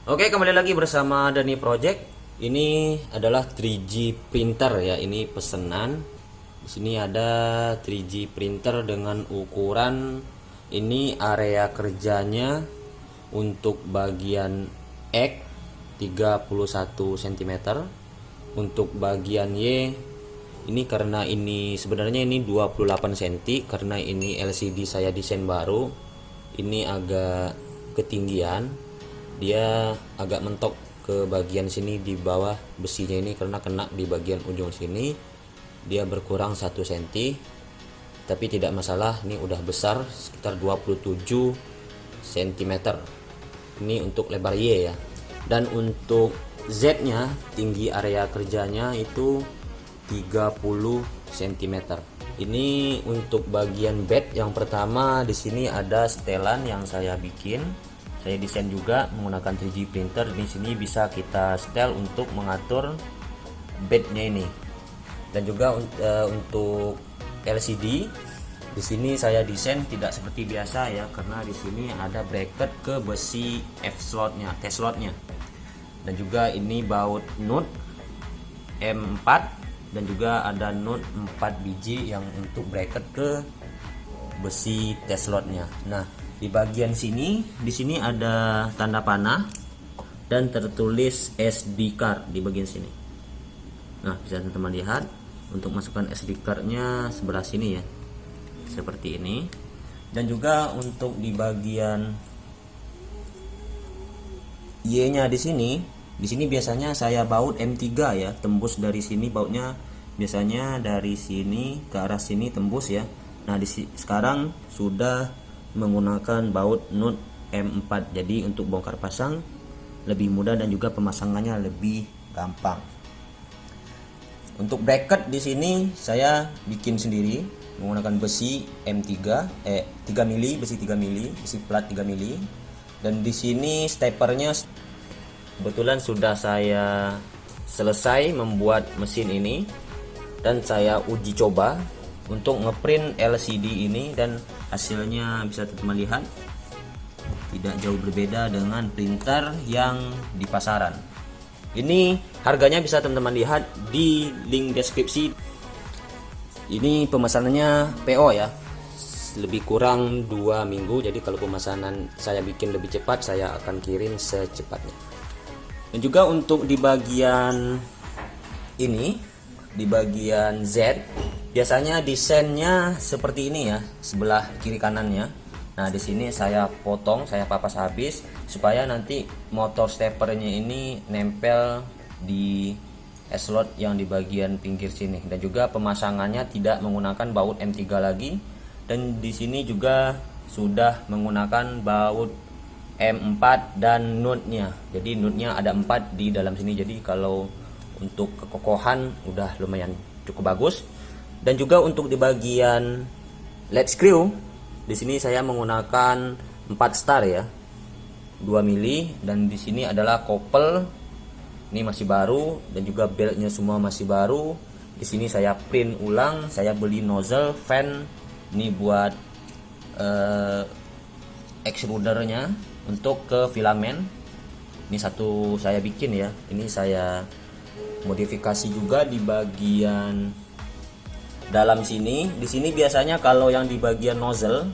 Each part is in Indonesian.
Oke, kembali lagi bersama Dani Project. Ini adalah 3G printer ya. Ini pesanan. Di sini ada 3G printer dengan ukuran, ini area kerjanya untuk bagian X 31 cm. Untuk bagian Y ini, karena ini sebenarnya ini 28 cm, karena ini LCD saya desain baru. Ini agak ketinggian, dia agak mentok ke bagian sini di bawah besinya ini, karena kena di bagian ujung sini. Dia berkurang 1 cm, tapi tidak masalah, ini udah besar sekitar 27 cm. Ini untuk lebar Y ya. Dan untuk Z nya, tinggi area kerjanya itu 30 cm. Ini untuk bagian bed yang pertama. Di sini ada setelan yang saya bikin. Saya desain juga menggunakan 3D printer. Di sini bisa kita setel untuk mengatur bednya ini. Dan juga untuk LCD, di sini saya desain tidak seperti biasa ya, karena di sini ada bracket ke besi F slotnya, T slotnya. Dan juga ini baut nut M4, dan juga ada nut 4 biji yang untuk bracket ke besi T slotnya. Nah, di bagian sini, di sini ada tanda panah dan tertulis SD card di bagian sini. Nah, bisa teman-teman lihat. Untuk masukkan SD cardnya sebelah sini ya, seperti ini. Dan juga untuk di bagian Y-nya di sini biasanya saya baut M3 ya, tembus dari sini bautnya, biasanya dari sini ke arah sini tembus ya. Nah, sekarang sudah menggunakan baut nut M4, jadi untuk bongkar pasang lebih mudah dan juga pemasangannya lebih gampang. Untuk bracket di sini saya bikin sendiri menggunakan besi M3 3 mili, besi 3 mili, besi plat 3 mili. Dan di sini stepernya kebetulan sudah saya selesai membuat mesin ini, dan saya uji coba untuk ngeprint LCD ini, dan hasilnya bisa teman-teman lihat tidak jauh berbeda dengan printer yang di pasaran. Ini harganya bisa teman-teman lihat di link deskripsi. Ini pemesanannya PO ya, lebih kurang 2 minggu. Jadi kalau pemesanan saya bikin lebih cepat, saya akan kirim secepatnya. Dan juga untuk di bagian ini, di bagian Z, biasanya desainnya seperti ini ya, sebelah kiri kanannya. Nah, di sini saya potong, saya papas habis supaya nanti motor steppernya ini nempel di slot yang di bagian pinggir sini. Dan juga pemasangannya tidak menggunakan baut M3 lagi. Dan di sini juga sudah menggunakan baut M4 dan nutnya. Jadi nutnya ada 4 di dalam sini. Jadi kalau untuk kekokohan udah lumayan cukup bagus. Dan juga untuk di bagian LED screw, di sini saya menggunakan 4 star ya, 2 mili. Dan di sini adalah couple, ini masih baru, dan juga beltnya semua masih baru. Di sini saya print ulang, saya beli nozzle fan ini buat extrudernya untuk ke filamen. Ini satu saya bikin ya, ini saya modifikasi juga di bagian dalam sini. Di sini biasanya kalau yang di bagian nozzle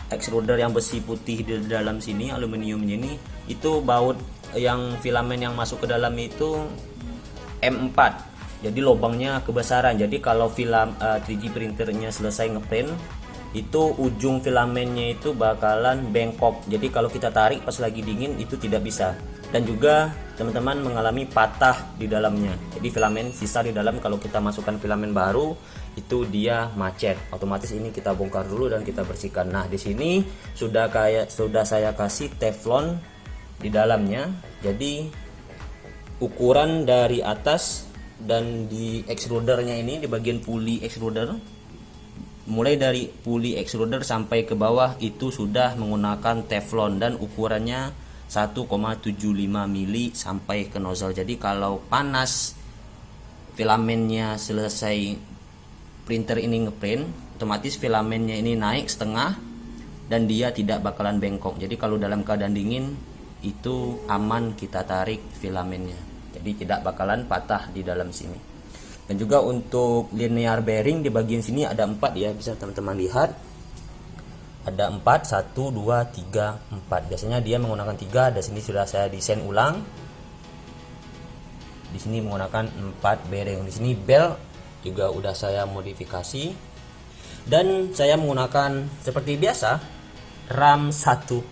extruder yang besi putih di dalam sini, aluminiumnya ini, itu baut yang filamen yang masuk ke dalam itu M4. Jadi lubangnya kebesaran. Jadi kalau 3D printernya selesai ngeprint, itu ujung filamennya itu bakalan bengkok. Jadi kalau kita tarik pas lagi dingin itu tidak bisa. Dan juga teman-teman mengalami patah di dalamnya. Jadi filamen sisa di dalam, kalau kita masukkan filamen baru itu dia macet. Otomatis ini kita bongkar dulu dan kita bersihkan. Nah, di sini sudah saya kasih teflon di dalamnya. Jadi ukuran dari atas dan di extrudernya ini, di bagian puli extruder, mulai dari puli extruder sampai ke bawah itu sudah menggunakan teflon, dan ukurannya 1,75 mili sampai ke nozzle. Jadi kalau panas filamennya selesai printer ini ngeprint, otomatis filamennya ini naik setengah dan dia tidak bakalan bengkok. Jadi kalau dalam keadaan dingin itu aman kita tarik filamennya, jadi tidak bakalan patah di dalam sini. Dan juga untuk linear bearing di bagian sini ada 4 ya, bisa teman-teman lihat ada 4, 1, 2, 3, 4. Biasanya dia menggunakan 3, dan sini sudah saya desain ulang. Di sini menggunakan 4 bearing. Di sini belt juga udah saya modifikasi. Dan saya menggunakan seperti biasa RAM 1,5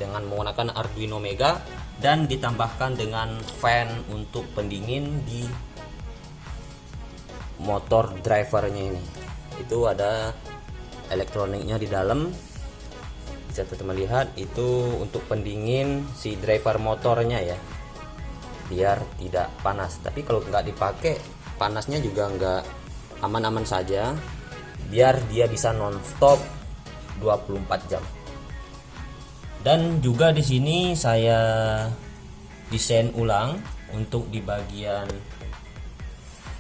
dengan menggunakan Arduino Mega dan ditambahkan dengan fan untuk pendingin di motor drivernya ini. Itu ada elektroniknya di dalam, bisa teman-teman lihat. Itu untuk pendingin si driver motornya ya, biar tidak panas. Tapi kalau nggak dipakai, panasnya juga nggak, aman-aman saja, biar dia bisa non-stop 24 jam. Dan juga di sini saya desain ulang untuk di bagian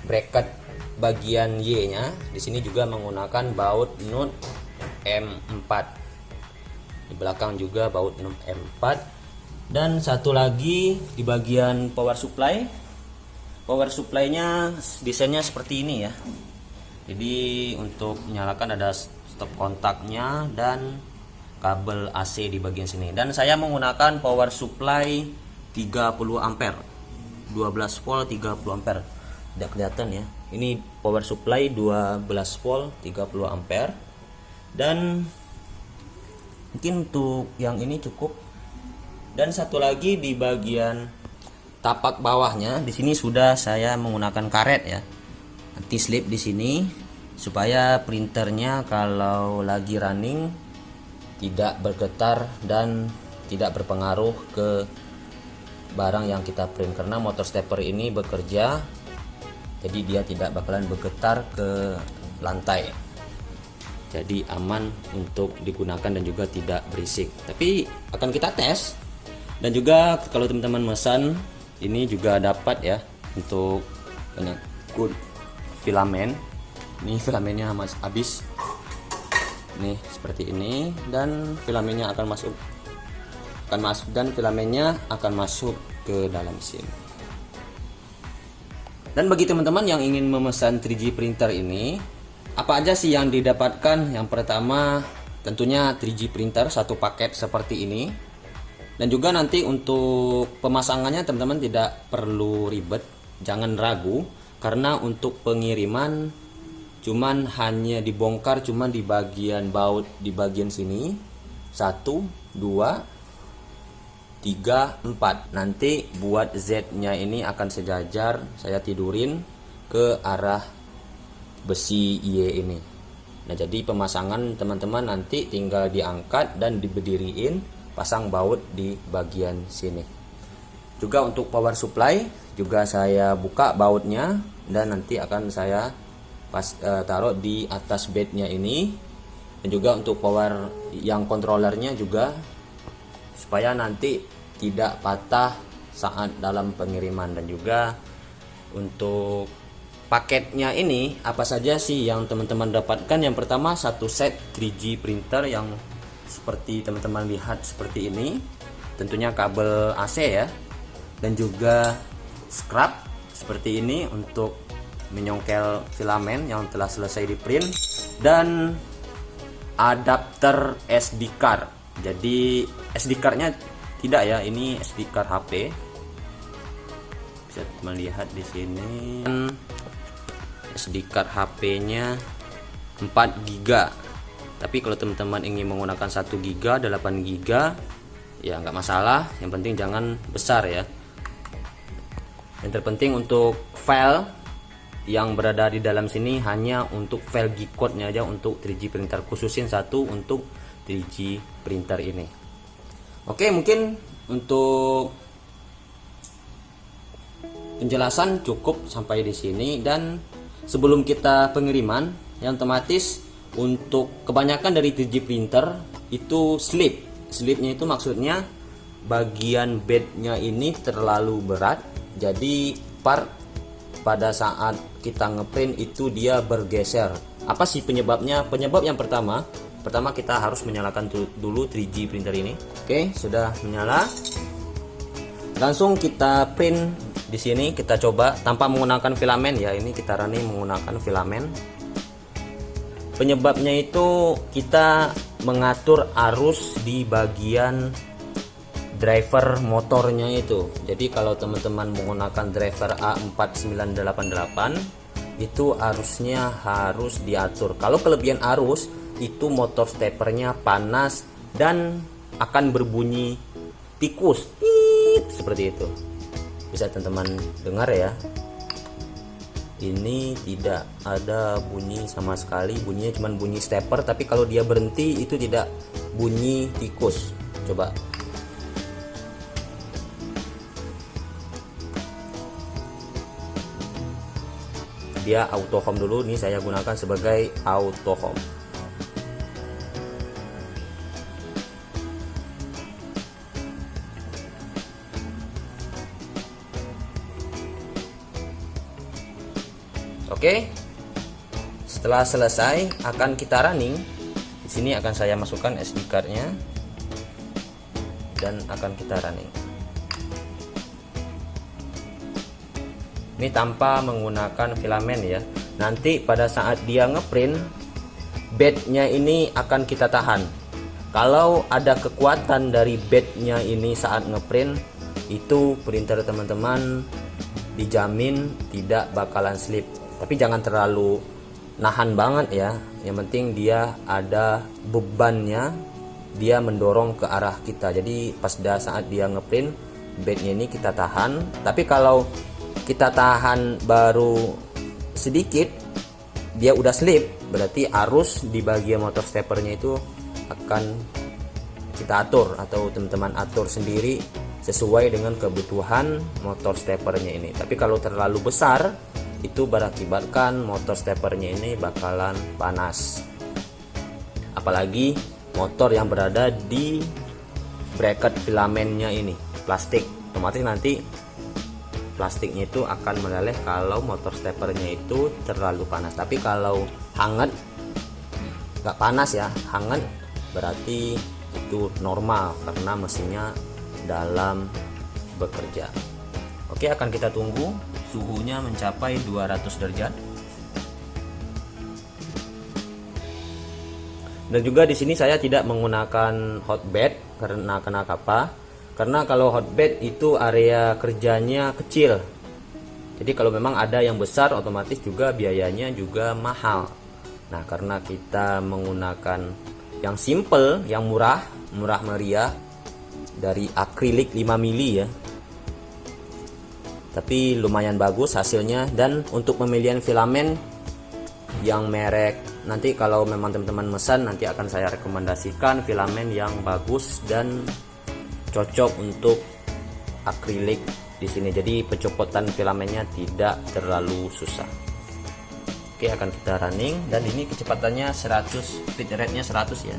bracket bagian Y-nya. Di sini juga menggunakan baut nut M4. Di belakang juga baut nut M4. Dan satu lagi di bagian power supply. Power supply-nya desainnya seperti ini ya. Jadi untuk menyalakan ada stop kontaknya dan kabel AC di bagian sini. Dan saya menggunakan power supply 30 ampere. 12 volt 30 ampere. Tidak kelihatan ya. Ini power supply 12 volt 30 ampere. Dan mungkin untuk yang ini cukup. Dan satu lagi di bagian tapak bawahnya, di sini sudah saya menggunakan karet ya, anti slip di sini, supaya printernya kalau lagi running tidak bergetar dan tidak berpengaruh ke barang yang kita print, karena motor stepper ini bekerja, jadi dia tidak bakalan bergetar ke lantai, jadi aman untuk digunakan dan juga tidak berisik. Tapi akan kita tes. Dan juga kalau teman-teman memesan ini juga dapat ya untuk pengangkut filamen. Ini filamennya habis. Nih seperti ini, dan filamennya akan masuk dan filamennya akan masuk ke dalam sini. Dan bagi teman-teman yang ingin memesan 3G printer ini, apa aja sih yang didapatkan? Yang pertama tentunya 3G printer satu paket seperti ini. Dan juga nanti untuk pemasangannya teman-teman tidak perlu ribet, jangan ragu, karena untuk pengiriman cuman hanya dibongkar cuman di bagian baut di bagian sini 1, 2, 3, 4. Nanti buat Z-nya ini akan sejajar, saya tidurin ke arah besi Y ini. Nah, jadi pemasangan teman-teman nanti tinggal diangkat dan diberdiriin, pasang baut di bagian sini. Juga untuk power supply juga saya buka bautnya, dan nanti akan saya taruh di atas bednya ini. Dan juga untuk power yang controllernya juga, supaya nanti tidak patah saat dalam pengiriman. Dan juga untuk paketnya ini apa saja sih yang teman-teman dapatkan? Yang pertama satu set 3G printer yang seperti teman-teman lihat seperti ini, tentunya kabel AC ya, dan juga scrub seperti ini untuk menyongkel filamen yang telah selesai di print, dan adapter SD card. Jadi SD cardnya tidak ya, ini SD card HP, bisa teman lihat di sini. SD card HP-nya 4 GB. Tapi kalau teman-teman ingin menggunakan 1 GB, 8 GB, ya nggak masalah. Yang penting jangan besar ya. Yang terpenting untuk file yang berada di dalam sini hanya untuk file G-code-nya aja untuk 3G printer. Khususin satu untuk 3G printer ini. Oke, mungkin untuk penjelasan cukup sampai di sini. Dan sebelum kita pengiriman, yang otomatis untuk kebanyakan dari 3G printer itu slipnya itu maksudnya bagian bednya ini terlalu berat, jadi pada saat kita ngeprint itu dia bergeser. Apa sih penyebabnya? Penyebab yang pertama, pertama kita harus menyalakan dulu 3G printer ini. Oke, sudah menyala. Langsung kita print di sini, kita coba tanpa menggunakan filamen ya. Ini kita running menggunakan filamen. Penyebabnya itu kita mengatur arus di bagian driver motornya itu. Jadi kalau teman-teman menggunakan driver A4988 itu arusnya harus diatur. Kalau kelebihan arus itu motor stepernya panas dan akan berbunyi tikus seperti itu. Bisa teman-teman dengar ya. Ini tidak ada bunyi sama sekali, bunyinya cuma bunyi stepper, tapi kalau dia berhenti itu tidak bunyi tikus. Coba. Dia auto home dulu, nih saya gunakan sebagai auto home. Oke, setelah selesai akan kita running. Di sini akan saya masukkan SD cardnya dan akan kita running. Ini tanpa menggunakan filamen ya. Nanti pada saat dia ngeprint, bednya ini akan kita tahan. Kalau ada kekuatan dari bednya ini saat ngeprint, itu printer teman-teman dijamin tidak bakalan slip. Tapi jangan terlalu nahan banget ya. Yang penting dia ada bebannya, dia mendorong ke arah kita. Jadi pas saat dia ngeprint, bednya ini kita tahan. Tapi kalau kita tahan baru sedikit, dia udah slip, berarti arus di bagian motor stepernya itu akan kita atur, atau teman-teman atur sendiri sesuai dengan kebutuhan motor stepernya ini. Tapi kalau terlalu besar, itu berakibatkan motor stepernya ini bakalan panas. Apalagi motor yang berada di bracket filamennya ini plastik, otomatis nanti plastiknya itu akan meleleh kalau motor stepernya itu terlalu panas. Tapi kalau hangat, nggak panas ya, hangat berarti itu normal karena mesinnya dalam bekerja. Oke, akan kita tunggu suhunya mencapai 200 derajat. Dan juga di sini saya tidak menggunakan hotbed karena kenapa? Karena kalau hotbed itu area kerjanya kecil. Jadi kalau memang ada yang besar, otomatis juga biayanya juga mahal. Nah, karena kita menggunakan yang simple, yang murah meriah dari akrilik 5 mili ya. Tapi lumayan bagus hasilnya. Dan untuk pemilihan filamen yang merek, nanti kalau memang teman-teman mesan, nanti akan saya rekomendasikan filamen yang bagus dan cocok untuk akrilik di sini. Jadi pencopotan filamennya tidak terlalu susah. Oke, akan kita running dan ini kecepatannya 100, feed rate-nya 100 ya.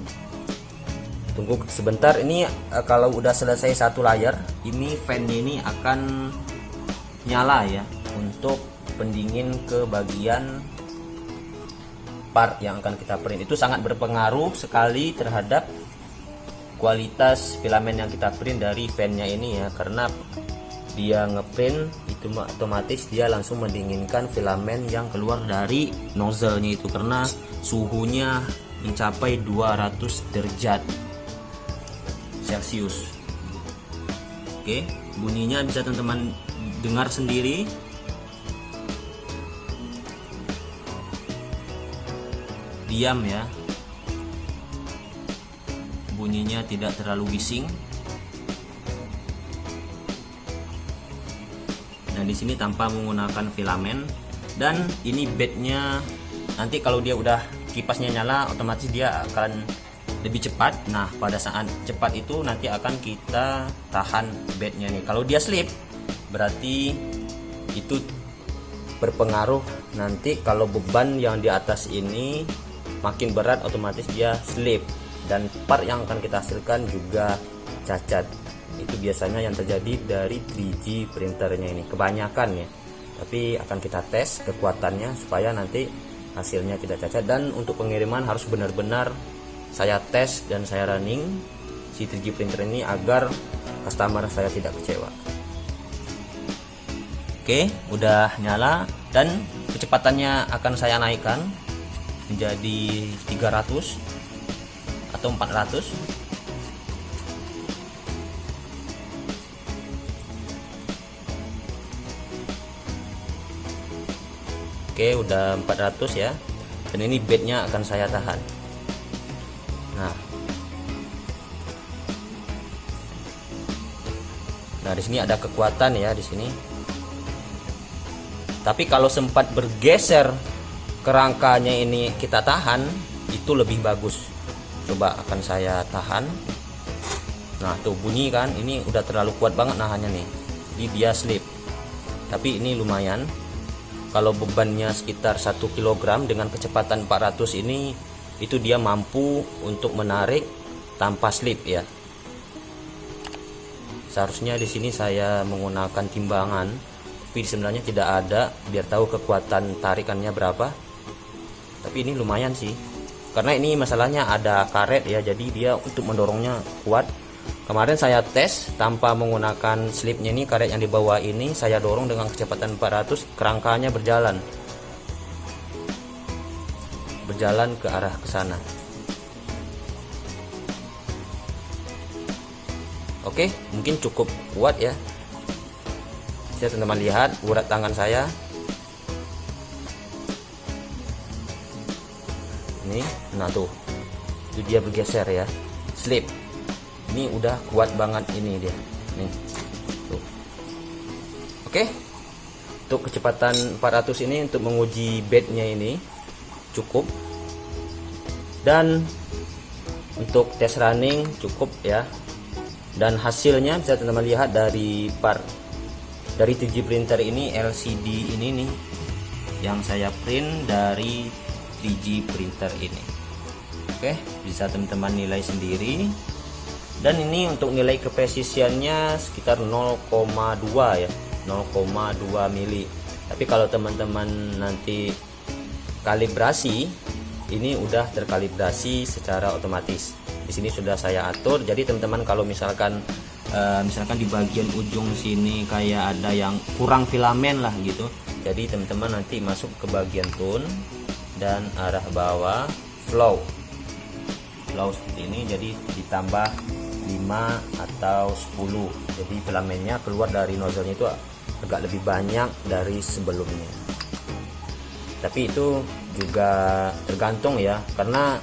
Tunggu sebentar. Ini kalau udah selesai satu layar, ini fan-nya ini akan nyala ya untuk pendingin ke bagian part yang akan kita print. Itu sangat berpengaruh sekali terhadap kualitas filamen yang kita print dari fan-nya ini ya, karena dia ngeprint itu otomatis dia langsung mendinginkan filamen yang keluar dari nozzle-nya itu karena suhunya mencapai 200 derajat Celcius. Oke, bunyinya bisa teman-teman dengar sendiri. Diam ya, bunyinya tidak terlalu bising. Nah, di sini tanpa menggunakan filamen. Dan ini bednya nanti kalau dia udah kipasnya nyala, otomatis dia akan lebih cepat. Nah, pada saat cepat itu nanti akan kita tahan bednya nih. Kalau dia slip, berarti itu berpengaruh nanti kalau beban yang di atas ini makin berat, otomatis dia slip dan part yang akan kita hasilkan juga cacat. Itu biasanya yang terjadi dari 3G printernya ini, kebanyakan ya. Tapi akan kita tes kekuatannya supaya nanti hasilnya tidak cacat. Dan untuk pengiriman harus benar-benar saya tes dan saya running si 3D printer ini agar customer saya tidak kecewa. Oke, udah nyala dan kecepatannya akan saya naikkan menjadi 300 atau 400. Oke, udah 400 ya. Dan ini bednya akan saya tahan. Nah, di sini ada kekuatan ya di sini. Tapi kalau sempat bergeser kerangkanya ini kita tahan, itu lebih bagus. Coba akan saya tahan. Nah, tuh bunyi kan, ini udah terlalu kuat banget nahannya nih. Jadi dia slip. Tapi ini lumayan. Kalau bebannya sekitar 1 kg dengan kecepatan 400 ini, itu dia mampu untuk menarik tanpa slip ya. Seharusnya di sini saya menggunakan timbangan, tapi sebenarnya tidak ada, biar tahu kekuatan tarikannya berapa. Tapi ini lumayan sih, karena ini masalahnya ada karet ya, jadi dia untuk mendorongnya kuat. Kemarin saya tes tanpa menggunakan slipnya, ini karet yang di bawah ini saya dorong dengan kecepatan 400, kerangkanya berjalan ke arah ke sana. Oke, mungkin cukup kuat ya. Bisa teman-teman lihat urat tangan saya. Ini, nah tuh, itu dia bergeser ya, slip. Ini udah kuat banget ini dia. Nih, tuh. Oke, untuk kecepatan 400 ini untuk menguji bednya ini cukup. Dan untuk tes running cukup ya. Dan hasilnya bisa teman-teman lihat dari 3D printer ini, LCD ini nih yang saya print dari 3D printer ini. Oke, bisa teman-teman nilai sendiri. Dan ini untuk nilai kepresisiannya sekitar 0,2 ya, 0,2 mili. Tapi kalau teman-teman nanti kalibrasi, ini udah terkalibrasi secara otomatis. Di sini sudah saya atur, jadi teman-teman kalau misalkan di bagian ujung sini kayak ada yang kurang filamen lah gitu, jadi teman-teman nanti masuk ke bagian tone dan arah bawah flow seperti ini, jadi ditambah 5 atau 10, jadi filamennya keluar dari nozzle-nya itu agak lebih banyak dari sebelumnya. Tapi itu juga tergantung ya, karena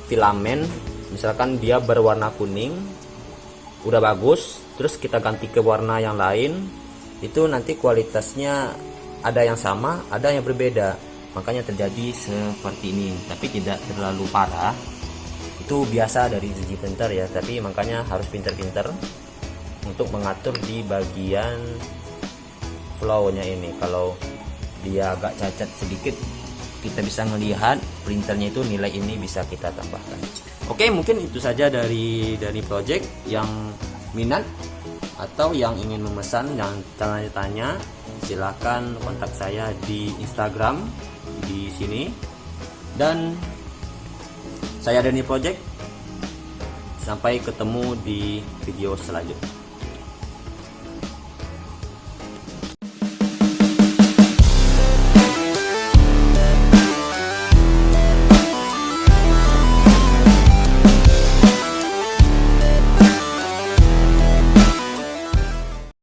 filamen misalkan dia berwarna kuning udah bagus, terus kita ganti ke warna yang lain, itu nanti kualitasnya ada yang sama, ada yang berbeda. Makanya terjadi seperti ini, tapi tidak terlalu parah. Itu biasa dari 3D printer ya, tapi makanya harus pinter-pinter untuk mengatur di bagian flow-nya ini. Kalau dia agak cacat sedikit, kita bisa melihat printernya itu nilai ini bisa kita tambahkan. Oke, mungkin itu saja dari project. Yang minat atau yang ingin memesan, yang tanya-tanya, silahkan kontak saya di Instagram di sini. Dan saya Dani Project. Sampai ketemu di video selanjutnya.